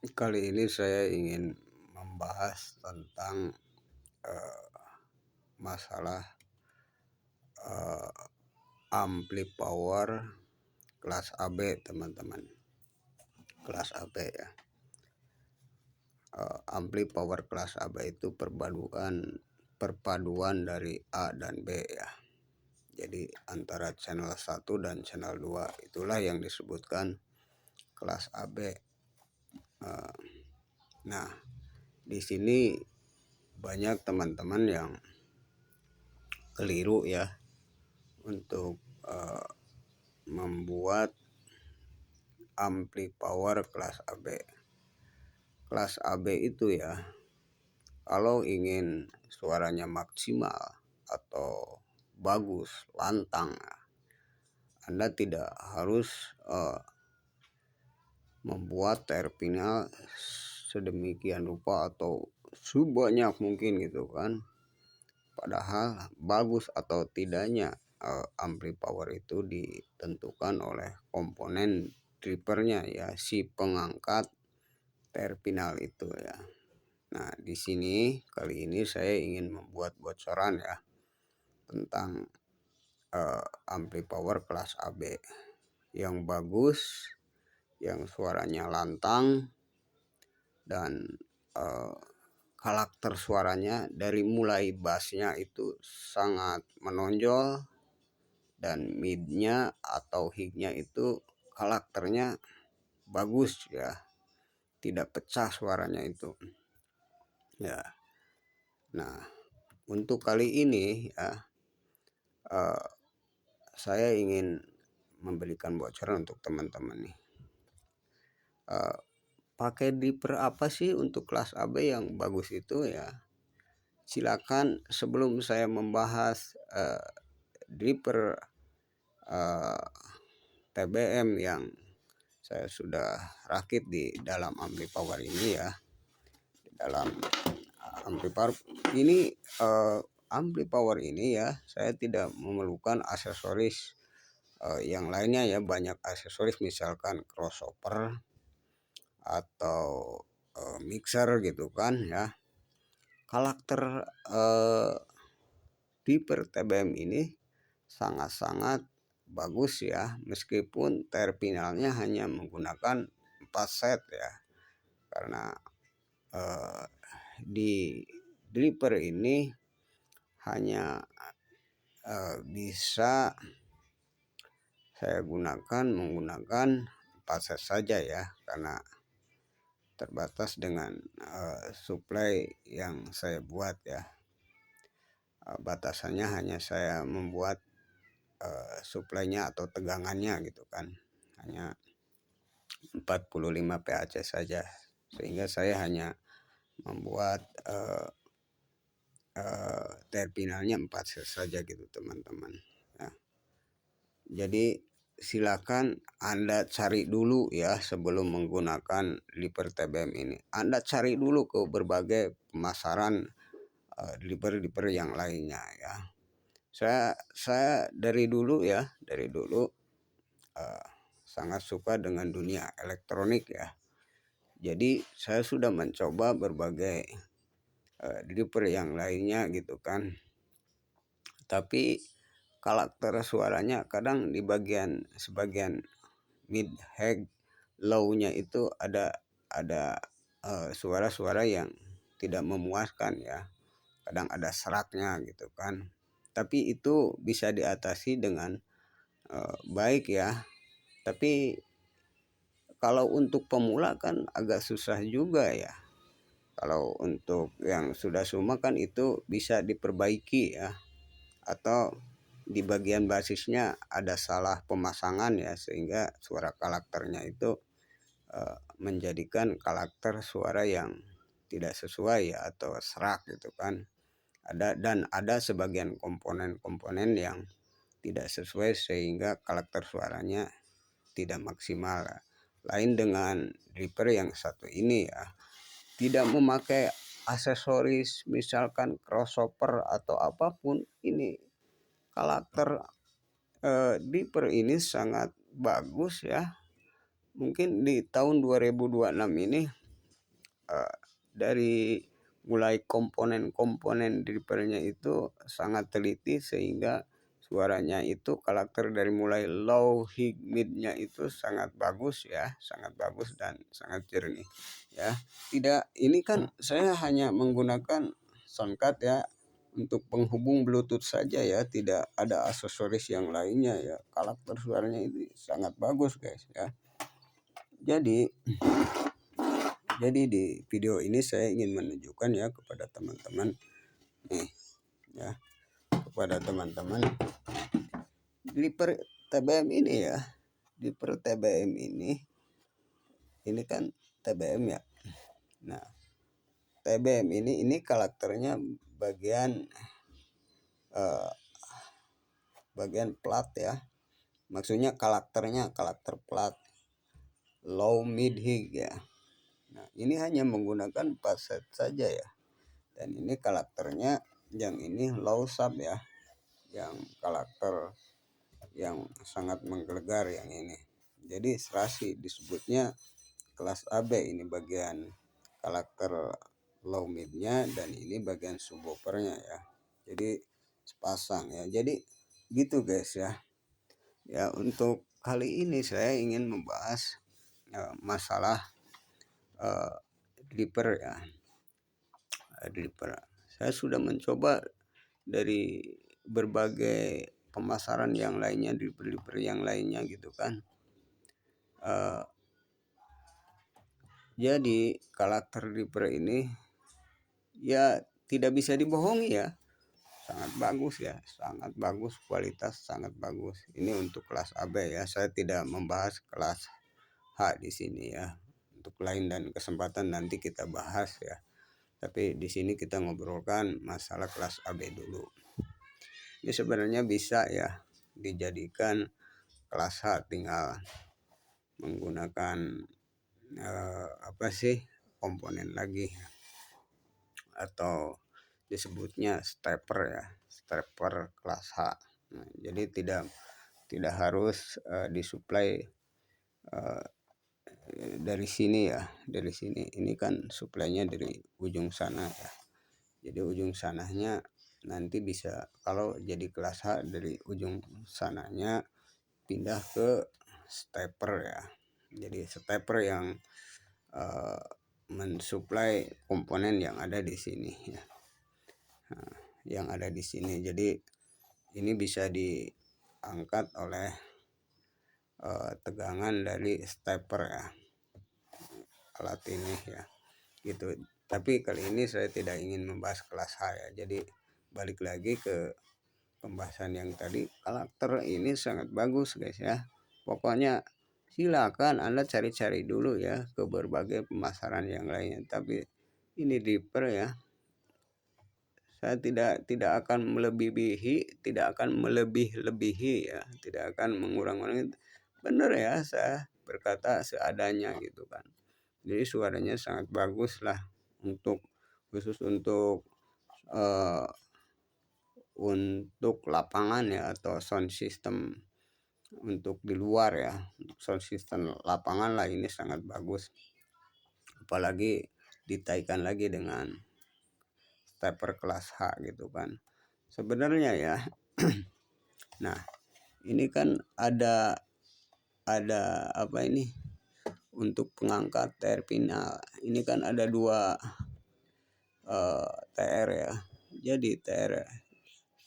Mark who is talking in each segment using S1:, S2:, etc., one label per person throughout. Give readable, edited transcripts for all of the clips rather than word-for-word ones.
S1: Kali ini saya ingin membahas tentang eh, masalah eh, ampli power kelas AB, teman-teman. Kelas AB ya. Ampli power kelas AB itu perpaduan dari A dan B ya. Jadi antara channel 1 dan channel 2 itulah yang disebutkan kelas AB. Nah, di sini banyak teman-teman yang keliru ya untuk membuat ampli power kelas AB. Kelas AB itu ya, kalau ingin suaranya maksimal atau bagus, lantang, Anda tidak harus membuat terpinal sedemikian rupa atau sebanyak mungkin gitu kan. Padahal bagus atau tidaknya ampli power itu ditentukan oleh komponen drivernya ya, si pengangkat terpinal itu ya. Nah, di sini kali ini saya ingin membuat bocoran ya tentang ampli power kelas AB yang bagus, yang suaranya lantang dan karakter suaranya dari mulai bassnya itu sangat menonjol dan midnya atau hignya itu karakternya bagus ya, tidak pecah suaranya itu ya. Nah, untuk kali ini ya saya ingin memberikan bocoran untuk teman-teman nih. Pakai driver apa sih untuk kelas AB yang bagus itu ya? Silakan sebelum saya membahas driver TBM yang saya sudah rakit di dalam ampli power ini ya. Di dalam ampli power ini ampli power ini ya, saya tidak memerlukan aksesoris yang lainnya ya. Banyak aksesoris misalkan crossover atau mixer gitu kan ya. Karakter driver TBM ini sangat-sangat bagus ya, meskipun terpinalnya hanya menggunakan 4 set ya. Karena di driver ini hanya bisa saya menggunakan 4 set saja ya, karena terbatas dengan supply yang saya buat ya. Batasannya hanya saya membuat suplainya atau tegangannya gitu kan, hanya 45 PAC saja, sehingga saya hanya membuat terpinalnya 4 set saja gitu teman-teman ya. Jadi silakan Anda cari dulu ya, sebelum menggunakan driver TBM ini. Anda cari dulu ke berbagai pemasaran driver yang lainnya ya. Saya dari dulu sangat suka dengan dunia elektronik ya. Jadi saya sudah mencoba berbagai driver yang lainnya gitu kan. Tapi karakter suaranya kadang di sebagian mid, high, low-nya itu ada suara-suara yang tidak memuaskan ya. Kadang ada seraknya gitu kan. Tapi itu bisa diatasi dengan baik ya. Tapi kalau untuk pemula kan agak susah juga ya. Kalau untuk yang sudah suma kan itu bisa diperbaiki ya. Atau di bagian basisnya ada salah pemasangan ya, sehingga suara karakternya itu menjadikan karakter suara yang tidak sesuai ya, atau serak gitu kan. Ada sebagian komponen-komponen yang tidak sesuai sehingga karakter suaranya tidak maksimal. Lain dengan driver yang satu ini ya, tidak memakai aksesoris misalkan crossover atau apapun. Ini karakter driver ini sangat bagus ya. Mungkin di tahun 2026 ini dari mulai komponen-komponen drivernya itu sangat teliti, sehingga suaranya itu karakter dari mulai low, high, midnya itu sangat bagus ya, sangat bagus dan sangat jernih ya. Tidak, ini kan saya hanya menggunakan soundcard ya untuk penghubung Bluetooth saja ya, tidak ada aksesoris yang lainnya ya. Karakter suaranya ini sangat bagus guys ya. Jadi di video ini saya ingin menunjukkan ya kepada teman-teman nih ya, kepada teman-teman Clipper TBM ini ya. Clipper TBM ini kan TBM ya. Nah, TBM ini karakternya bagian plat ya. Maksudnya karakter plat low, mid, high ya. Nah, ini hanya menggunakan 4 set saja ya. Dan ini karakternya yang ini low sub ya. Yang karakter yang sangat menggelegar yang ini. Jadi serasi disebutnya kelas AB, ini bagian karakter low midnya, dan ini bagian subwoofernya ya. Jadi sepasang ya. Jadi gitu guys ya. Ya, untuk kali ini saya ingin membahas masalah driver ya. Driver. Saya sudah mencoba dari berbagai pemasaran yang lainnya, driver yang lainnya gitu kan. Jadi karakter driver ini ya tidak bisa dibohongi ya, sangat bagus ya, sangat bagus, kualitas sangat bagus. Ini untuk kelas AB ya, saya tidak membahas kelas H di sini ya. Untuk lain dan kesempatan nanti kita bahas ya. Tapi di sini kita ngobrolkan masalah kelas AB dulu. Ini sebenarnya bisa ya dijadikan kelas H, tinggal menggunakan komponen lagi, atau disebutnya stepper ya, stepper kelas H. Nah, jadi tidak harus disuplai dari sini ya, dari sini. Ini kan suplainya dari ujung sana ya. Jadi ujung sananya nanti bisa, kalau jadi kelas H dari ujung sananya pindah ke stepper ya. Jadi stepper yang mensuplai komponen yang ada di sini ya. Nah, yang ada di sini. Jadi ini bisa diangkat oleh tegangan dari stepper ya, alat ini ya gitu. Tapi kali ini saya tidak ingin membahas kelas H ya. Jadi balik lagi ke pembahasan yang tadi, karakter ini sangat bagus guys ya. Pokoknya silakan Anda cari-cari dulu ya ke berbagai pemasaran yang lainnya. Tapi ini driver ya, saya tidak akan melebihi, tidak akan melebih-lebihi ya, tidak akan mengurang-urangi. Bener ya, saya berkata seadanya gitu kan. Jadi suaranya sangat bagus lah, khusus untuk lapangan ya, atau sound system untuk di luar ya. Untuk sound system lapangan lah ini sangat bagus. Apalagi ditaikan lagi dengan stepper kelas H gitu kan. Sebenarnya ya. Nah, ini kan ada apa ini? Untuk pengangkat terpinal. Ini kan ada dua TR ya. Jadi TR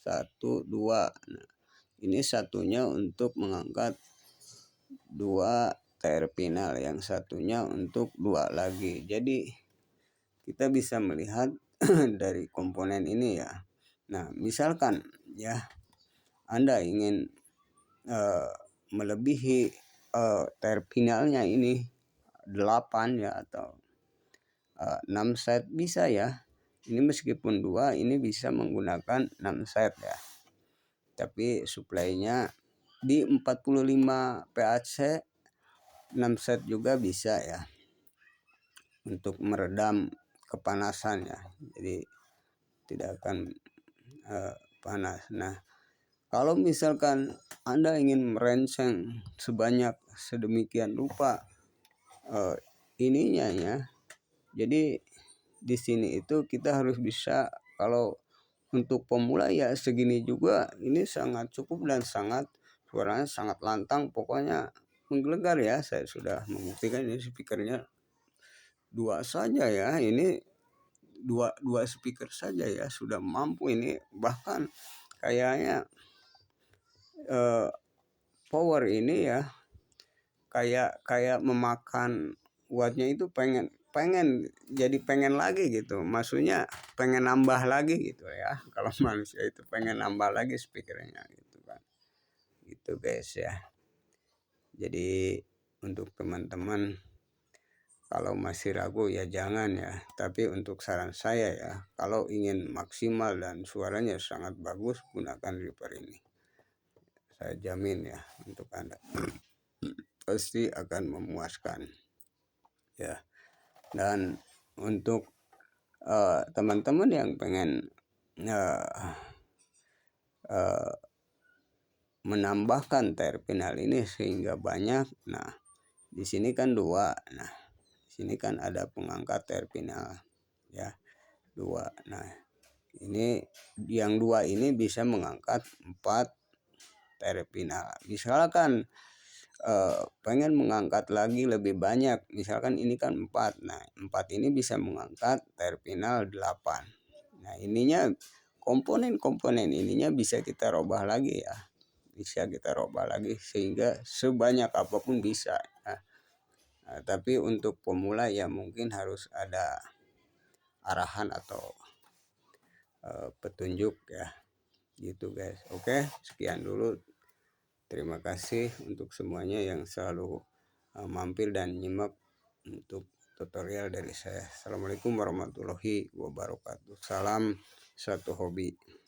S1: 1, 2. Nah, ini satunya untuk mengangkat 2 terpinal, yang satunya untuk 2 lagi. Jadi kita bisa melihat dari komponen ini ya. Nah, misalkan ya Anda ingin melebihi terpinalnya ini 8 ya, atau 6 set bisa ya. Ini meskipun 2, ini bisa menggunakan 6 set ya. Tapi suplainya di 45 PAC 6 set juga bisa ya, untuk meredam kepanasan ya. Jadi tidak akan panas. Nah, kalau misalkan Anda ingin merancang sebanyak sedemikian rupa ininya ya, Jadi di sini itu kita harus bisa, kalau untuk pemula ya segini juga ini sangat cukup dan sangat suaranya sangat lantang, pokoknya menggelegar ya. Saya sudah membuktikan ini speakernya dua saja ya, ini dua dua speaker saja ya sudah mampu ini, bahkan kayaknya eh, power ini ya kayak kayak memakan wattnya itu, pengen pengen jadi pengen lagi gitu, maksudnya pengen nambah lagi gitu ya. Kalau manusia itu pengen nambah lagi speakernya gitu kan, gitu guys ya. Jadi untuk teman-teman kalau masih ragu ya jangan ya, tapi untuk saran saya ya, kalau ingin maksimal dan suaranya sangat bagus, gunakan Reaper ini, saya jamin ya untuk Anda pasti akan memuaskan ya. Dan untuk teman-teman yang pengen uh, uh, menambahkan terminal ini sehingga banyak, nah di sini kan dua, nah di sini kan ada pengangkat terminal ya, dua. Nah ini yang dua ini bisa mengangkat 4 terminal. Misalkan pengen mengangkat lagi lebih banyak, misalkan ini kan 4, nah 4 ini bisa mengangkat terminal 8. Nah ininya komponen-komponen ininya bisa kita robah lagi ya, bisa kita robah lagi sehingga sebanyak apapun bisa ya. Nah, tapi untuk pemula ya mungkin harus ada arahan atau petunjuk ya, gitu guys. Oke, sekian dulu. Terima kasih untuk semuanya yang selalu mampir dan nyimak untuk tutorial dari saya. Assalamualaikum warahmatullahi wabarakatuh. Salam satu hobi.